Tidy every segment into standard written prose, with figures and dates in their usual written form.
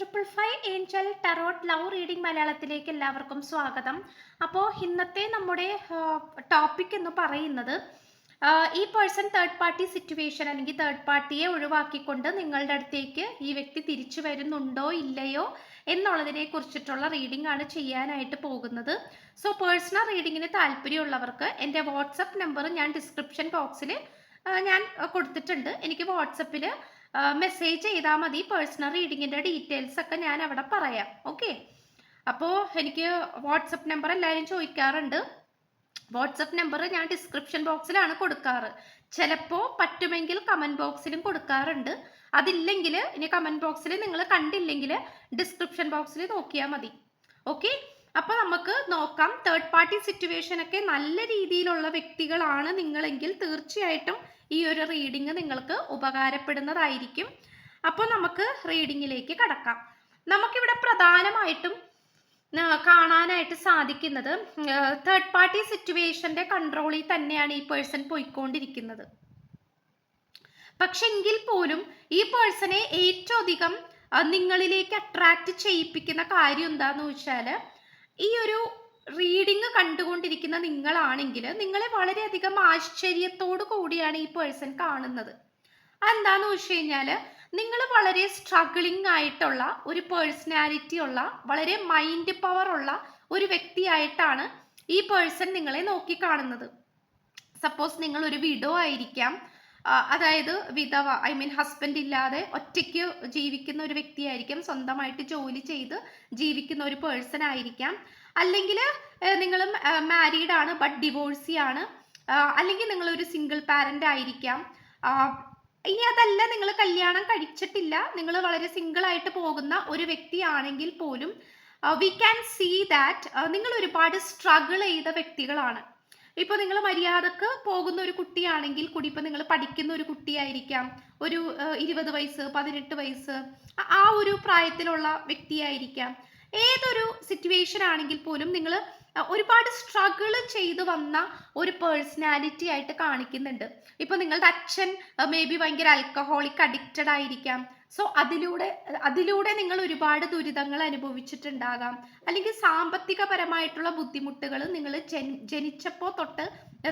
555 Angel tarot love reading മലയാളത്തിലേക്ക് എല്ലാവർക്കും സ്വാഗതം. അപ്പോൾ ഇന്നത്തെ നമ്മുടെ ടോപ്പിക് എന്ന് പറയുന്നത് ഈ പേഴ്സൺ തേർഡ് പാർട്ടി സിറ്റുവേഷൻ അല്ലെങ്കിൽ തേർഡ് പാർട്ടിയെ ഒഴിവാക്കിക്കൊണ്ട് നിങ്ങളുടെ അടുത്തേക്ക് ഈ വ്യക്തി തിരിച്ചു വരുന്നുണ്ടോ ഇല്ലയോ എന്നുള്ളതിനെ കുറിച്ചിട്ടുള്ള റീഡിംഗ് ആണ് ചെയ്യാനായിട്ട് പോകുന്നത്. സോ പേഴ്സണൽ റീഡിങ്ങിന് താല്പര്യമുള്ളവർക്ക് എൻ്റെ വാട്സപ്പ് നമ്പർ ഞാൻ ഡിസ്ക്രിപ്ഷൻ ബോക്സിൽ ഞാൻ കൊടുത്തിട്ടുണ്ട്. എനിക്ക് വാട്സപ്പിൽ മെസ്സേജ് ചെയ്താൽ മതി. പേഴ്സണൽ റീഡിങ്ങിൻ്റെ ഡീറ്റെയിൽസ് ഒക്കെ ഞാൻ അവിടെ പറയാം. ഓക്കെ, അപ്പോൾ എനിക്ക് വാട്സപ്പ് നമ്പർ എല്ലാവരും ചോദിക്കാറുണ്ട്. വാട്സപ്പ് നമ്പർ ഞാൻ ഡിസ്ക്രിപ്ഷൻ ബോക്സിലാണ് കൊടുക്കാറ്. ചിലപ്പോൾ പറ്റുമെങ്കിൽ കമൻറ്റ് ബോക്സിലും കൊടുക്കാറുണ്ട്. അതില്ലെങ്കിൽ ഇനി കമൻറ്റ് ബോക്സിൽ നിങ്ങൾ കണ്ടില്ലെങ്കിൽ ഡിസ്ക്രിപ്ഷൻ ബോക്സിൽ നോക്കിയാൽ മതി. ഓക്കെ, അപ്പോൾ നമുക്ക് നോക്കാം. തേർഡ് പാർട്ടി സിറ്റുവേഷൻ ഒക്കെ നല്ല രീതിയിലുള്ള വ്യക്തികളാണ് നിങ്ങളെങ്കിൽ തീർച്ചയായിട്ടും ഈ ഒരു റീഡിങ് നിങ്ങൾക്ക് ഉപകാരപ്പെടുന്നതായിരിക്കും. അപ്പോൾ നമുക്ക് റീഡിങ്ങിലേക്ക് കടക്കാം. നമുക്കിവിടെ പ്രധാനമായിട്ടും കാണാനായിട്ട് സാധിക്കുന്നത് തേർഡ് പാർട്ടി സിറ്റുവേഷന്റെ കൺട്രോളിൽ തന്നെയാണ് ഈ പേഴ്സൺ പോയിക്കൊണ്ടിരിക്കുന്നത്. പക്ഷെ എങ്കിൽ പോലും ഈ പേഴ്സണെ ഏറ്റവും അധികം നിങ്ങളിലേക്ക് അട്രാക്ട് ചെയ്യിപ്പിക്കുന്ന കാര്യം എന്താന്ന് വെച്ചാൽ, ഈ ഒരു റീഡിങ് കണ്ടുകൊണ്ടിരിക്കുന്ന നിങ്ങളാണെങ്കിൽ നിങ്ങളെ വളരെയധികം ആശ്ചര്യത്തോടു കൂടിയാണ് ഈ പേഴ്സൺ കാണുന്നത്. അതെന്താന്ന് വെച്ച് കഴിഞ്ഞാൽ, നിങ്ങൾ വളരെ സ്ട്രഗിളിംഗ് ആയിട്ടുള്ള ഒരു പേഴ്സണാലിറ്റി ഉള്ള, വളരെ മൈൻഡ് പവർ ഉള്ള ഒരു വ്യക്തിയായിട്ടാണ് ഈ പേഴ്സൺ നിങ്ങളെ നോക്കി കാണുന്നത്. സപ്പോസ് നിങ്ങൾ ഒരു വിഡോ ആയിരിക്കാം, അതായത് വിധവ, ഐ മീൻ ഹസ്ബൻഡ് ഇല്ലാതെ ഒറ്റയ്ക്ക് ജീവിക്കുന്ന ഒരു വ്യക്തിയായിരിക്കാം, സ്വന്തമായിട്ട് ജോലി ചെയ്ത് ജീവിക്കുന്ന ഒരു പേഴ്സൺ ആയിരിക്കാം. അല്ലെങ്കിൽ നിങ്ങൾ മാരീഡ് ആണ് ബട്ട് ഡിവോഴ്സി ആണ്, അല്ലെങ്കിൽ നിങ്ങളൊരു സിംഗിൾ പാരന്റ് ആയിരിക്കാം. ഇനി അതല്ല, നിങ്ങൾ കല്യാണം കഴിച്ചിട്ടില്ല, നിങ്ങൾ വളരെ സിംഗിൾ ആയിട്ട് പോകുന്ന ഒരു വ്യക്തിയാണെങ്കിൽ പോലും വി ക്യാൻ സീ ദാറ്റ് നിങ്ങൾ ഒരുപാട് സ്ട്രഗിൾ ചെയ്ത വ്യക്തികളാണ്. ഇപ്പോൾ നിങ്ങൾ മര്യാദക്ക് പോകുന്ന ഒരു കുട്ടിയാണെങ്കിൽ കൂടി, ഇപ്പോൾ നിങ്ങൾ പഠിക്കുന്ന ഒരു കുട്ടിയായിരിക്കാം, ഒരു 20 വയസ്സ് 18 വയസ്സ് ആ ഒരു പ്രായത്തിലുള്ള വ്യക്തിയായിരിക്കാം. ഏതൊരു സിറ്റുവേഷൻ ആണെങ്കിൽ പോലും നിങ്ങൾ ഒരുപാട് സ്ട്രഗിൾ ചെയ്ത് വന്ന ഒരു പേഴ്സണാലിറ്റി ആയിട്ട് കാണിക്കുന്നുണ്ട്. ഇപ്പോൾ നിങ്ങളുടെ അച്ഛൻ മേ ബി ഭയങ്കര ആൽക്കഹോളിക് അഡിക്റ്റഡ് ആയിരിക്കാം. സോ അതിലൂടെ നിങ്ങൾ ഒരുപാട് ദുരിതങ്ങൾ അനുഭവിച്ചിട്ടുണ്ടാകാം. അല്ലെങ്കിൽ സാമ്പത്തികപരമായിട്ടുള്ള ബുദ്ധിമുട്ടുകൾ നിങ്ങൾ ജനിച്ചപ്പോൾ തൊട്ട്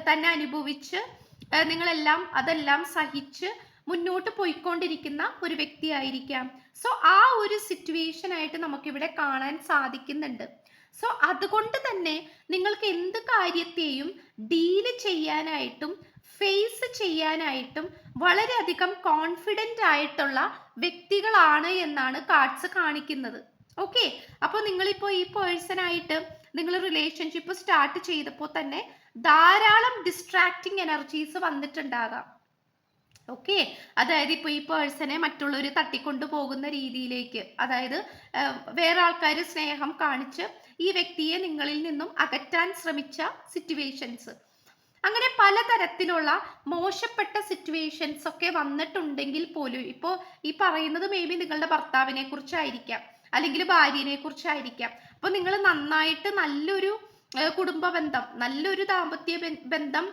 തന്നെ അനുഭവിച്ച് അതെല്ലാം സഹിച്ച് മുന്നോട്ട് പോയിക്കൊണ്ടിരിക്കുന്ന ഒരു വ്യക്തിയായിരിക്കാം. സോ ആ ഒരു സിറ്റുവേഷൻ ആയിട്ട് നമുക്കിവിടെ കാണാൻ സാധിക്കുന്നുണ്ട്. സോ അതുകൊണ്ട് തന്നെ നിങ്ങൾക്ക് എന്ത് കാര്യത്തെയും ഡീല് ചെയ്യാനായിട്ടും ഫേസ് ചെയ്യാനായിട്ടും വളരെയധികം കോൺഫിഡൻ്റ് ആയിട്ടുള്ള വ്യക്തികളാണ് എന്നാണ് കാർഡ്സ് കാണിക്കുന്നത്. ഓക്കെ, അപ്പോൾ നിങ്ങളിപ്പോൾ ഈ പേഴ്സണായിട്ട് നിങ്ങൾ റിലേഷൻഷിപ്പ് സ്റ്റാർട്ട് ചെയ്തപ്പോൾ തന്നെ ധാരാളം ഡിസ്ട്രാക്റ്റിംഗ് എനർജീസ് വന്നിട്ടുണ്ടാകാം. ഓക്കെ, അതായത് ഇപ്പോൾ ഈ പേഴ്സണെ മറ്റുള്ളവർ തട്ടിക്കൊണ്ടു പോകുന്ന രീതിയിലേക്ക്, അതായത് വേറെ ആൾക്കാർ സ്നേഹം കാണിച്ച് ഈ വ്യക്തിയെ നിങ്ങളിൽ നിന്നും അകറ്റാൻ ശ്രമിച്ച സിറ്റുവേഷൻസ്, അങ്ങനെ പലതരത്തിലുള്ള മോശപ്പെട്ട സിറ്റുവേഷൻസ് ഒക്കെ വന്നിട്ടുണ്ടെങ്കിൽ പോലും, ഇപ്പോൾ ഈ പറയുന്നത് മേ ബി നിങ്ങളുടെ ഭർത്താവിനെ കുറിച്ചായിരിക്കാം, അല്ലെങ്കിൽ ഭാര്യനെ കുറിച്ചായിരിക്കാം. അപ്പോൾ നിങ്ങൾ നന്നായിട്ട് നല്ലൊരു കുടുംബ ബന്ധം, നല്ലൊരു ദാമ്പത്യ ബന്ധം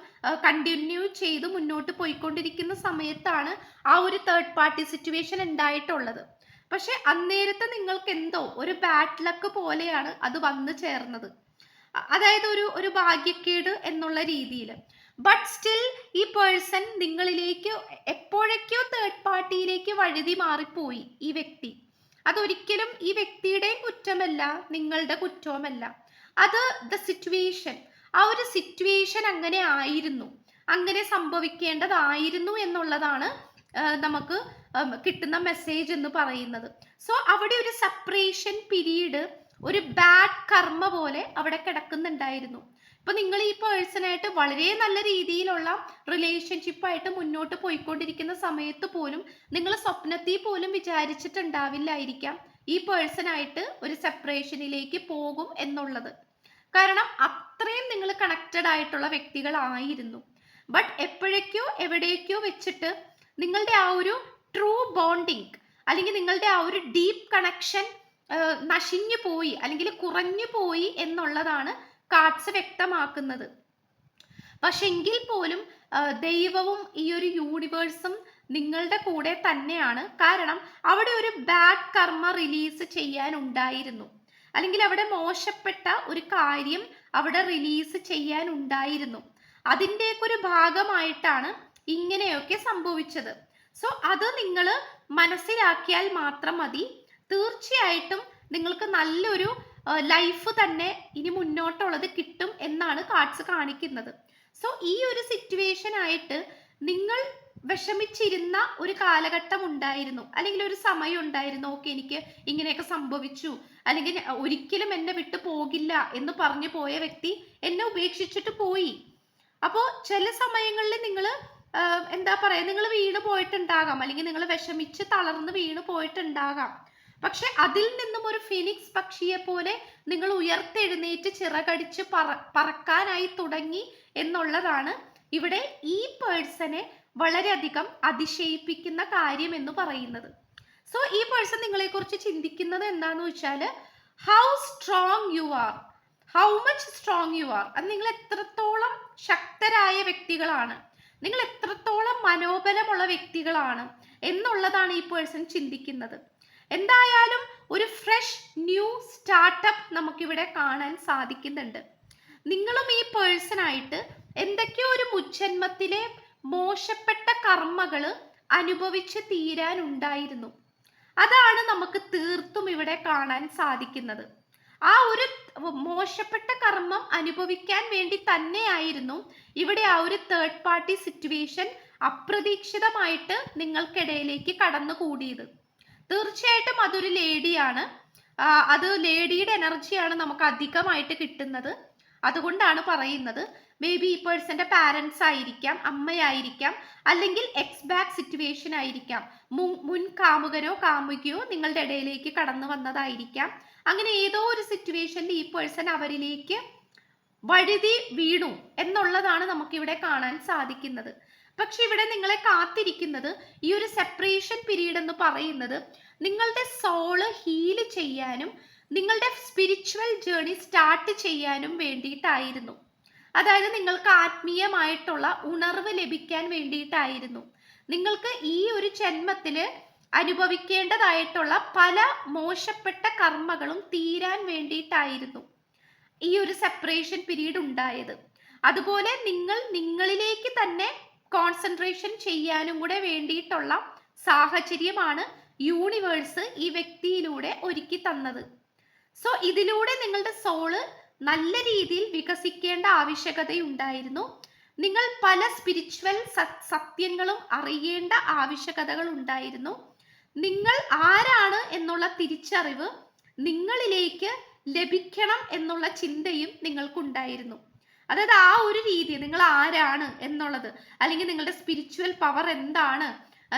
കണ്ടിന്യൂ ചെയ്ത് മുന്നോട്ട് പോയിക്കൊണ്ടിരിക്കുന്ന സമയത്താണ് ആ ഒരു തേർഡ് പാർട്ടി സിറ്റുവേഷൻ ഉണ്ടായിട്ടുള്ളത്. പക്ഷെ അന്നേരത്തെ നിങ്ങൾക്ക് എന്തോ ഒരു ബാഡ് ലക്ക് പോലെയാണ് അത് വന്നു ചേർന്നത്, അതായത് ഒരു ഭാഗ്യക്കേട് എന്നുള്ള രീതിയിൽ. ബട്ട് സ്റ്റിൽ ഈ പേഴ്സൺ നിങ്ങളിലേക്ക് എപ്പോഴൊക്കെയോ തേർഡ് പാർട്ടിയിലേക്ക് വഴുതി മാറിപ്പോയി ഈ വ്യക്തി. അതൊരിക്കലും ഈ വ്യക്തിയുടെയും കുറ്റമല്ല, നിങ്ങളുടെ കുറ്റവുമല്ല. അത് ദ സിറ്റുവേഷൻ, ആ ഒരു സിറ്റുവേഷൻ അങ്ങനെ ആയിരുന്നു, അങ്ങനെ സംഭവിക്കേണ്ടതായിരുന്നു എന്നുള്ളതാണ് നമുക്ക് കിട്ടുന്ന മെസ്സേജ് എന്ന് പറയുന്നത്. സോ അവിടെ ഒരു സെപ്പറേഷൻ പീരീഡ്, ഒരു ബാഡ് കർമ്മ പോലെ അവിടെ കിടക്കുന്നുണ്ടായിരുന്നു. ഇപ്പൊ നിങ്ങൾ ഈ പേഴ്സണായിട്ട് വളരെ നല്ല രീതിയിലുള്ള റിലേഷൻഷിപ്പായിട്ട് മുന്നോട്ട് പോയിക്കൊണ്ടിരിക്കുന്ന സമയത്ത് പോലും നിങ്ങൾ സ്വപ്നത്തിൽ പോലും വിചാരിച്ചിട്ടുണ്ടാവില്ലായിരിക്കാം ഈ പേഴ്സണായിട്ട് ഒരു സെപ്പറേഷനിലേക്ക് പോകും എന്നുള്ളത്. കാരണം അത്രയും നിങ്ങൾ കണക്റ്റഡ് ആയിട്ടുള്ള വ്യക്തികളായിരുന്നു. ബട്ട് എപ്പോഴേക്കോ എവിടേക്കോ വെച്ചിട്ട് നിങ്ങളുടെ ആ ഒരു ട്രൂ ബോണ്ടിങ്, അല്ലെങ്കിൽ നിങ്ങളുടെ ആ ഒരു ഡീപ്പ് കണക്ഷൻ നശിഞ്ഞു പോയി, അല്ലെങ്കിൽ കുറഞ്ഞു പോയി എന്നുള്ളതാണ് കാർഡ്സ് വ്യക്തമാക്കുന്നത്. പക്ഷെ എങ്കിൽ പോലും ദൈവവും ഈ ഒരു യൂണിവേഴ്സും നിങ്ങളുടെ കൂടെ തന്നെയാണ്. കാരണം അവിടെ ഒരു ബാഡ് കർമ്മ റിലീസ് ചെയ്യാനുണ്ടായിരുന്നു, അല്ലെങ്കിൽ അവിടെ മോശപ്പെട്ട ഒരു കാര്യം അവിടെ റിലീസ് ചെയ്യാനുണ്ടായിരുന്നു. അതിൻ്റെയൊക്കെ ഒരു ഭാഗമായിട്ടാണ് ഇങ്ങനെയൊക്കെ സംഭവിച്ചത്. സോ അത് നിങ്ങൾ മനസ്സിലാക്കിയാൽ മാത്രം മതി. തീർച്ചയായിട്ടും നിങ്ങൾക്ക് നല്ലൊരു ലൈഫ് തന്നെ ഇനി മുന്നോട്ടുള്ളത് കിട്ടും എന്നാണ് കാർഡ്സ് കാണിക്കുന്നത്. സോ ഈ ഒരു സിറ്റുവേഷൻ ആയിട്ട് നിങ്ങൾ വിഷമിച്ചിരുന്ന ഒരു കാലഘട്ടം ഉണ്ടായിരുന്നു, അല്ലെങ്കിൽ ഒരു സമയം ഉണ്ടായിരുന്നു. ഓക്കെ, എനിക്ക് ഇങ്ങനെയൊക്കെ സംഭവിച്ചു, അല്ലെങ്കിൽ ഒരിക്കലും എന്നെ വിട്ടു പോകില്ല എന്ന് പറഞ്ഞു പോയ വ്യക്തി എന്നെ ഉപേക്ഷിച്ചിട്ട് പോയി. അപ്പോൾ ചില സമയങ്ങളിൽ നിങ്ങൾ എന്താ പറയാ, നിങ്ങൾ വീണ് പോയിട്ടുണ്ടാകാം, അല്ലെങ്കിൽ നിങ്ങൾ വിഷമിച്ച് തളർന്ന് വീണ് പോയിട്ടുണ്ടാകാം. പക്ഷെ അതിൽ നിന്നും ഒരു ഫിനിക്സ് പക്ഷിയെ പോലെ നിങ്ങൾ ഉയർത്തെഴുന്നേറ്റ് ചിറകടിച്ച് പറക്കാനായി തുടങ്ങി എന്നുള്ളതാണ് ഇവിടെ ഈ പേഴ്സണെ വളരെയധികം അതിശയിപ്പിക്കുന്ന കാര്യം എന്ന് പറയുന്നത്. സോ ഈ പേഴ്സൺ നിങ്ങളെ കുറിച്ച് ചിന്തിക്കുന്നത് എന്താന്ന് വെച്ചാൽ, how strong you are, how much strong you are. അത് നിങ്ങൾ എത്രത്തോളം ശക്തരായ വ്യക്തികളാണ്, നിങ്ങൾ എത്രത്തോളം മനോബലമുള്ള വ്യക്തികളാണ് എന്നുള്ളതാണ് ഈ പേഴ്സൺ ചിന്തിക്കുന്നത്. എന്തായാലും ഒരു ഫ്രഷ് ന്യൂ സ്റ്റാർട്ടപ്പ് നമുക്കിവിടെ കാണാൻ സാധിക്കുന്നുണ്ട്. നിങ്ങളും ഈ പേഴ്സണായിട്ട് എന്തൊക്കെയോ ഒരു മുജ്ജന്മത്തിലെ മോശപ്പെട്ട കർമ്മകള് അനുഭവിച്ച് തീരാനുണ്ടായിരുന്നു. അതാണ് നമുക്ക് തീർത്തും ഇവിടെ കാണാൻ സാധിക്കുന്നത്. ആ ഒരു മോശപ്പെട്ട കർമ്മം അനുഭവിക്കാൻ വേണ്ടി തന്നെയായിരുന്നു ഇവിടെ ആ ഒരു തേർഡ് പാർട്ടി സിറ്റുവേഷൻ അപ്രതീക്ഷിതമായിട്ട് നിങ്ങൾക്കിടയിലേക്ക് കടന്നുകൂടിയത്. തീർച്ചയായിട്ടും അതൊരു ലേഡിയാണ്. അത് ലേഡിയുടെ എനർജിയാണ് നമുക്ക് അധികമായിട്ട് കിട്ടുന്നത്. അതുകൊണ്ടാണ് പറയുന്നത്. മേ ബി ഈ പേഴ്സന്റെ പാരൻസ് ആയിരിക്കാം, അമ്മയായിരിക്കാം, അല്ലെങ്കിൽ എക്സ് ബാക്ക് സിറ്റുവേഷൻ ആയിരിക്കാം, മുൻ കാമുകനോ കാമുകിയോ നിങ്ങളുടെ ഇടയിലേക്ക് കടന്നു വന്നതായിരിക്കാം. അങ്ങനെ ഏതോ ഒരു സിറ്റുവേഷനിൽ ഈ പേഴ്സൺ അവരിലേക്ക് വഴുതി വീണു എന്നുള്ളതാണ് നമുക്കിവിടെ കാണാൻ സാധിക്കുന്നത്. പക്ഷെ ഇവിടെ നിങ്ങളെ കാത്തിരിക്കുന്നത് ഈ ഒരു സെപ്പറേഷൻ പീരീഡ് എന്ന് പറയുന്നത് നിങ്ങളുടെ സോള് ഹീല് ചെയ്യാനും നിങ്ങളുടെ സ്പിരിച്വൽ ജേർണി സ്റ്റാർട്ട് ചെയ്യാനും വേണ്ടിയിട്ടായിരുന്നു. അതായത് നിങ്ങൾക്ക് ആത്മീയമായിട്ടുള്ള ഉണർവ് ലഭിക്കാൻ വേണ്ടിയിട്ടായിരുന്നു. നിങ്ങൾക്ക് ഈ ഒരു ജന്മത്തില് അനുഭവിക്കേണ്ടതായിട്ടുള്ള പല മോശപ്പെട്ട കർമ്മങ്ങളും തീരാൻ വേണ്ടിയിട്ടായിരുന്നു ഈ ഒരു സെപ്പറേഷൻ പീരീഡ് ഉണ്ടായത്. അതുപോലെ നിങ്ങൾ നിങ്ങളിലേക്ക് തന്നെ കോൺസെൻട്രേഷൻ ചെയ്യാനും കൂടെ വേണ്ടിയിട്ടുള്ള സാഹചര്യമാണ് യൂണിവേഴ്സ് ഈ വ്യക്തിയിലൂടെ ഒരുക്കി തന്നത്. സോ ഇതിലൂടെ നിങ്ങളുടെ സോള് നല്ല രീതിയിൽ വികസിക്കേണ്ട ആവശ്യകതയുണ്ടായിരുന്നു. നിങ്ങൾ പല സ്പിരിച്വൽ സത്യങ്ങളും അറിയേണ്ട ആവശ്യകതകൾ ഉണ്ടായിരുന്നു. നിങ്ങൾ ആരാണ് എന്നുള്ള തിരിച്ചറിവ് നിങ്ങളിലേക്ക് ലഭിക്കണം എന്നുള്ള ചിന്തയും നിങ്ങൾക്കുണ്ടായിരുന്നു. അതായത് ആ ഒരു രീതി, നിങ്ങൾ ആരാണ് എന്നുള്ളത്, അല്ലെങ്കിൽ നിങ്ങളുടെ സ്പിരിച്വൽ പവർ എന്താണ്,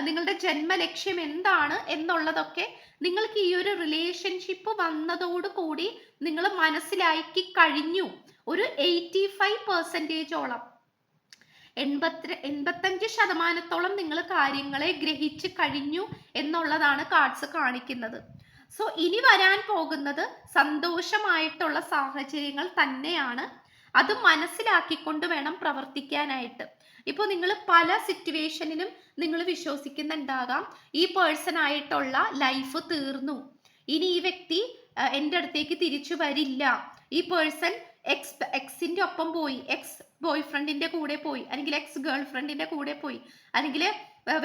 നിങ്ങളുടെ ജന്മലക്ഷ്യം എന്താണ് എന്നുള്ളതൊക്കെ നിങ്ങൾക്ക് ഈ ഒരു റിലേഷൻഷിപ്പ് വന്നതോടുകൂടി നിങ്ങൾ മനസ്സിലാക്കി കഴിഞ്ഞു. ഒരു 85%ഓളം 85% നിങ്ങൾ കാര്യങ്ങളെ ഗ്രഹിച്ച് കഴിഞ്ഞു എന്നുള്ളതാണ് കാർഡ്സ് കാണിക്കുന്നത്. സോ ഇനി വരാൻ പോകുന്നത് സന്തോഷമായിട്ടുള്ള സാഹചര്യങ്ങൾ തന്നെയാണ്. അത് മനസ്സിലാക്കിക്കൊണ്ട് വേണം പ്രവർത്തിക്കാനായിട്ട്. ഇപ്പോൾ നിങ്ങൾ പല സിറ്റുവേഷനിലും നിങ്ങൾ വിശ്വസിക്കുന്നുണ്ടാകാം, ഈ പേഴ്സൺ ആയിട്ടുള്ള ലൈഫ് തീർന്നു, ഇനി ഈ വ്യക്തി എൻ്റെ അടുത്തേക്ക് തിരിച്ചു വരില്ല, ഈ പേഴ്സൺ എക്സിന്റെ ഒപ്പം പോയി, എക്സ് ബോയ് ഫ്രണ്ടിന്റെ കൂടെ പോയി, അല്ലെങ്കിൽ എക്സ് ഗേൾ ഫ്രണ്ടിന്റെ കൂടെ പോയി, അല്ലെങ്കിൽ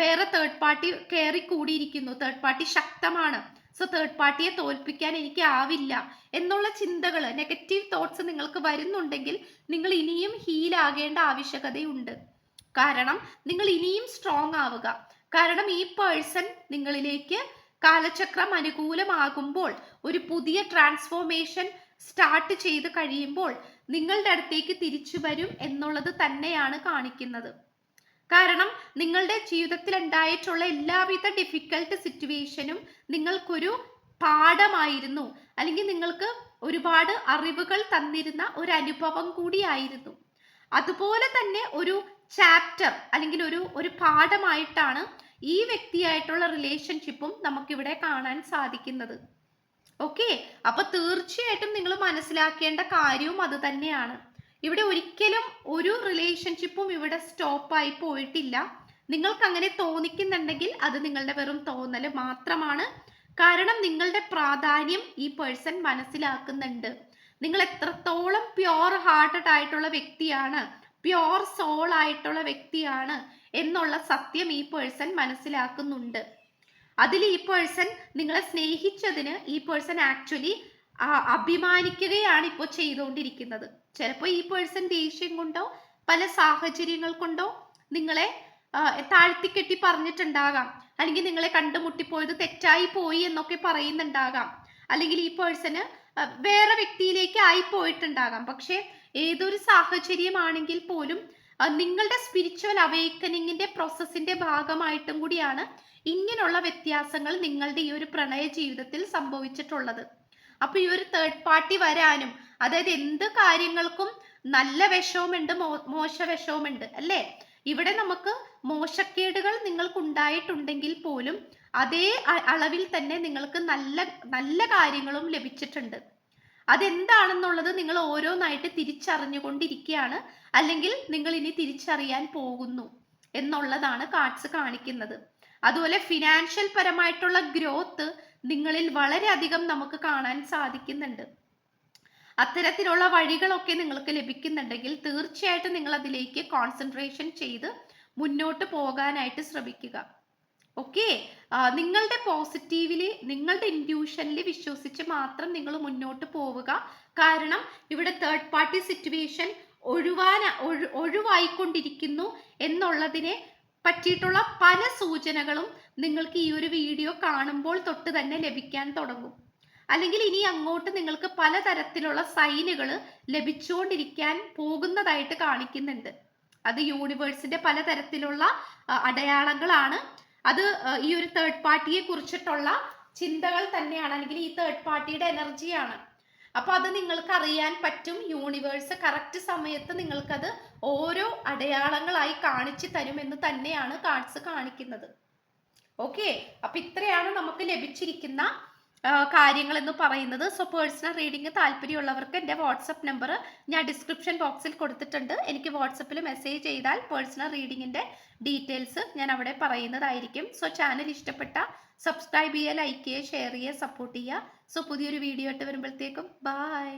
വേറെ തേർഡ് പാർട്ടി കയറി കൂടിയിരിക്കുന്നു, തേർഡ് പാർട്ടി ശക്തമാണ്, സോ തേർഡ് പാർട്ടിയെ തോൽപ്പിക്കാൻ എനിക്ക് ആവില്ല എന്നുള്ള ചിന്തകൾ, നെഗറ്റീവ് തോട്ട്സ് നിങ്ങൾക്ക് വരുന്നുണ്ടെങ്കിൽ നിങ്ങൾ ഇനിയും ഹീലാകേണ്ട ആവശ്യകതയുണ്ട്. കാരണം നിങ്ങൾ ഇനിയും സ്ട്രോങ് ആവുക. കാരണം ഈ പേഴ്സൺ നിങ്ങളിലേക്ക് കാലചക്രം അനുകൂലമാകുമ്പോൾ, ഒരു പുതിയ ട്രാൻസ്ഫോർമേഷൻ സ്റ്റാർട്ട് ചെയ്ത് കഴിയുമ്പോൾ നിങ്ങളുടെ അടുത്തേക്ക് തിരിച്ചു വരും എന്നുള്ളത് തന്നെയാണ് കാണിക്കുന്നത്. കാരണം നിങ്ങളുടെ ജീവിതത്തിൽ ഉണ്ടായിട്ടുള്ള എല്ലാവിധ ഡിഫിക്കൽട്ട് സിറ്റുവേഷനും നിങ്ങൾക്കൊരു പാഠമായിരുന്നു, അല്ലെങ്കിൽ നിങ്ങൾക്ക് ഒരുപാട് അറിവുകൾ തന്നിരുന്ന ഒരു അനുഭവം കൂടിയായിരുന്നു. അതുപോലെ തന്നെ ഒരു ചാപ്റ്റർ അല്ലെങ്കിൽ ഒരു പാഠമായിട്ടാണ് ഈ വ്യക്തിയായിട്ടുള്ള റിലേഷൻഷിപ്പും നമുക്കിവിടെ കാണാൻ സാധിക്കുന്നത്. ഓക്കെ, അപ്പൊ തീർച്ചയായിട്ടും നിങ്ങൾ മനസ്സിലാക്കേണ്ട കാര്യവും അത് തന്നെയാണ്. ഇവിടെ ഒരിക്കലും ഒരു റിലേഷൻഷിപ്പും ഇവിടെ സ്റ്റോപ്പായി പോയിട്ടില്ല. നിങ്ങൾക്ക് അങ്ങനെ തോന്നിക്കുന്നുണ്ടെങ്കിൽ അത് നിങ്ങളുടെ വെറും തോന്നൽ മാത്രമാണ്. കാരണം നിങ്ങളുടെ പ്രാധാന്യം ഈ പേഴ്സൺ മനസ്സിലാക്കുന്നുണ്ട്. നിങ്ങൾ എത്രത്തോളം പ്യുവർ ഹാർട്ടഡ് ആയിട്ടുള്ള വ്യക്തിയാണ്, പ്യുവർ സോൾ ആയിട്ടുള്ള വ്യക്തിയാണ് എന്നുള്ള സത്യം ഈ പേഴ്സൺ മനസ്സിലാക്കുന്നുണ്ട്. അതിൽ ഈ പേഴ്സൺ നിങ്ങളെ സ്നേഹിച്ചതിന് ഈ പേഴ്സൺ ആക്ച്വലി അഭിമാനിക്കുകയാണ് ഇപ്പോൾ ചെയ്തുകൊണ്ടിരിക്കുന്നത്. ചിലപ്പോൾ ഈ പേഴ്സൺ ദേഷ്യം കൊണ്ടോ പല സാഹചര്യങ്ങൾ കൊണ്ടോ നിങ്ങളെ താഴ്ത്തിക്കെട്ടി പറഞ്ഞിട്ടുണ്ടാകാം, അല്ലെങ്കിൽ നിങ്ങളെ കണ്ടുമുട്ടിപ്പോയത് തെറ്റായി പോയി എന്നൊക്കെ പറയുന്നുണ്ടാകാം, അല്ലെങ്കിൽ ഈ പേഴ്സണ് വേറെ വ്യക്തിയിലേക്ക് ആയി പോയിട്ടുണ്ടാകാം. പക്ഷെ ഏതൊരു സാഹചര്യമാണെങ്കിൽ പോലും നിങ്ങളുടെ സ്പിരിച്വൽ അവേക്കനിങ്ങിന്റെ പ്രോസസ്സിന്റെ ഭാഗമായിട്ടും കൂടിയാണ് ഇങ്ങനെയുള്ള വ്യത്യാസങ്ങൾ നിങ്ങളുടെ ഈ ഒരു പ്രണയ ജീവിതത്തിൽ സംഭവിച്ചിട്ടുള്ളത്. അപ്പൊ ഈ ഒരു തേർഡ് പാർട്ടി വരാനും, അതായത് എന്ത് കാര്യങ്ങൾക്കും നല്ല വശവുമുണ്ട്, മോശ വശവുമുണ്ട് അല്ലേ? ഇവിടെ നമുക്ക് മോശക്കേടുകൾ നിങ്ങൾക്ക് ഉണ്ടായിട്ടുണ്ടെങ്കിൽ പോലും അതേ അളവിൽ തന്നെ നിങ്ങൾക്ക് നല്ല നല്ല കാര്യങ്ങളും ലഭിച്ചിട്ടുണ്ട്. അതെന്താണെന്നുള്ളത് നിങ്ങൾ ഓരോന്നായിട്ട് തിരിച്ചറിഞ്ഞുകൊണ്ടിരിക്കുകയാണ്, അല്ലെങ്കിൽ നിങ്ങൾ ഇനി തിരിച്ചറിയാൻ പോകുന്നു എന്നുള്ളതാണ് കാർഡ്സ് കാണിക്കുന്നത്. അതുപോലെ ഫിനാൻഷ്യൽ പരമായിട്ടുള്ള ഗ്രോത്ത് നിങ്ങളിൽ വളരെയധികം നമുക്ക് കാണാൻ സാധിക്കുന്നുണ്ട്. അത്തരത്തിലുള്ള വഴികളൊക്കെ നിങ്ങൾക്ക് ലഭിക്കുന്നുണ്ടെങ്കിൽ തീർച്ചയായിട്ടും നിങ്ങൾ അതിലേക്ക് കോൺസെൻട്രേഷൻ ചെയ്ത് മുന്നോട്ട് പോകാനായിട്ട് ശ്രമിക്കുക. ഓക്കെ, നിങ്ങളുടെ പോസിറ്റീവില്, നിങ്ങളുടെ ഇൻറ്റ്യൂഷനിൽ വിശ്വസിച്ച് മാത്രം നിങ്ങൾ മുന്നോട്ട് പോവുക. കാരണം ഇവിടെ തേർഡ് പാർട്ടി സിറ്റുവേഷൻ ഒഴിവായിക്കൊണ്ടിരിക്കുന്നു എന്നുള്ളതിനെ പറ്റിയിട്ടുള്ള പല സൂചനകളും നിങ്ങൾക്ക് ഈ ഒരു വീഡിയോ കാണുമ്പോൾ തൊട്ട് തന്നെ ലഭിക്കാൻ തുടങ്ങും. അല്ലെങ്കിൽ ഇനി അങ്ങോട്ട് നിങ്ങൾക്ക് പലതരത്തിലുള്ള സൈനുകൾ ലഭിച്ചുകൊണ്ടിരിക്കാൻ പോകുന്നതായിട്ട് കാണിക്കുന്നുണ്ട്. അത് യൂണിവേഴ്സിന്റെ പലതരത്തിലുള്ള അടയാളങ്ങളാണ്. അത് ഈ ഒരു തേർഡ് പാർട്ടിയെ കുറിച്ചിട്ടുള്ള ചിന്തകൾ തന്നെയാണ്, അല്ലെങ്കിൽ ഈ തേർഡ് പാർട്ടിയുടെ എനർജിയാണ്. അപ്പൊ അത് നിങ്ങൾക്ക് അറിയാൻ പറ്റും. യൂണിവേഴ്സ് കറക്റ്റ് സമയത്ത് നിങ്ങൾക്കത് ഓരോ അടയാളങ്ങളായി കാണിച്ചു തരുമെന്ന് തന്നെയാണ് കാർഡ്സ് കാണിക്കുന്നത്. ഓക്കെ, അപ്പൊ ഇത്രയാണ് നമുക്ക് ലഭിച്ചിരിക്കുന്ന കാര്യങ്ങൾ എന്ന് പറയുന്നത്. സോ പേഴ്സണൽ റീഡിംഗ് താല്പര്യമുള്ളവർക്ക് എൻ്റെ വാട്സപ്പ് നമ്പർ ഞാൻ ഡിസ്ക്രിപ്ഷൻ ബോക്സിൽ കൊടുത്തിട്ടുണ്ട്. എനിക്ക് വാട്സപ്പിൽ മെസ്സേജ് ചെയ്താൽ പേഴ്സണൽ റീഡിങ്ങിൻ്റെ ഡീറ്റെയിൽസ് ഞാൻ അവിടെ പറയുന്നതായിരിക്കും. സോ ചാനൽ ഇഷ്ടപ്പെട്ട സബ്സ്ക്രൈബ് ചെയ്യുക, ലൈക്ക് ചെയ്യുക, ഷെയർ ചെയ്യുക, സപ്പോർട്ട് ചെയ്യുക. സോ പുതിയൊരു വീഡിയോ ആയിട്ട് വരുമ്പോഴത്തേക്കും ബൈ.